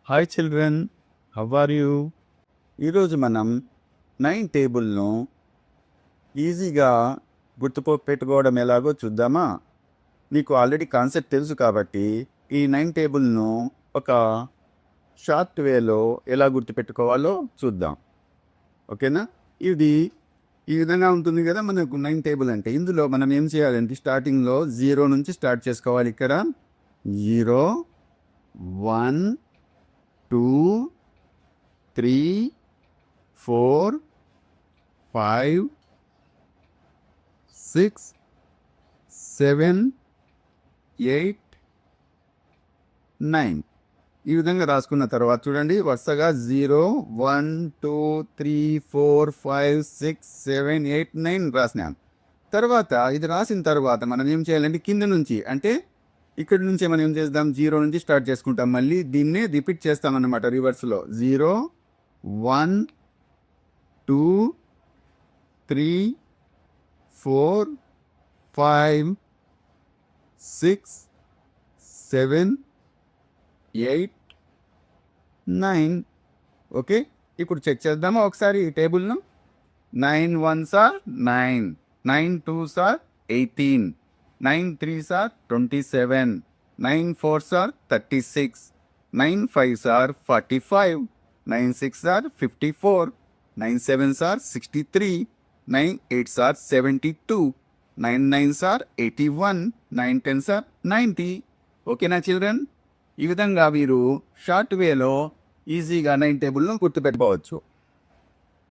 Hi children, how are you? ఈరోజు మనం 9 టేబుల్ను ఈజీగా పెట్టుకోవడం ఎలాగో చూద్దామా? నీకు ఆల్రెడీ కాన్సెప్ట్ తెలుసు కాబట్టి ఈ 9 టేబుల్ను ఒక షార్ట్ వేలో ఎలా గుర్తుపెట్టుకోవాలో చూద్దాం. ఓకేనా? ఇది ఈ విధంగా ఉంటుంది కదా మనకు 9 టేబుల్ అంటే. ఇందులో మనం ఏం చేయాలంటే స్టార్టింగ్లో 0 నుంచి స్టార్ట్ చేసుకోవాలి. ఇక్కడ 0, 1, 2, 3, 4, 5, 6, 7, 8, 9 ఈ విధంగా రాసుకున్న తర్వాత చూడండి వరుసగా 0, 1, 2, 3, 4, 5, 6, 7, 8, 9 రాసినాను. తర్వాత ఇది రాసిన తర్వాత మనం ఏం చేయాలంటే కింద నుంచి అంటే ఇక్కడ నుంచి మనం ఏం చేద్దాం 0 నుంచి స్టార్ట్ చేసుకుంటాం. మళ్ళీ దీన్నే రిపీట్ చేస్తామన్నమాట రివర్స్లో. 0, 1, 2, 3, 4, 5, 6, 7, 8, 9. ఓకే, ఇప్పుడు చెక్ చేద్దామా ఒకసారి ఈ టేబుల్ను. 9 1s are 9, 9 2s are 18, 9 3s are 27, 9 4s are 36, 9 5s are 45, 9 6s are 54, 9 7s are 63, 9 8s are 72, 9 9s are 81, 9 10s are 90. ఓకేనా చిల్డ్రన్? ఈ విధంగా మీరు షార్ట్ వేలో ఈజీగా 9 టేబుల్ను గుర్తుపెట్టుకోవచ్చు.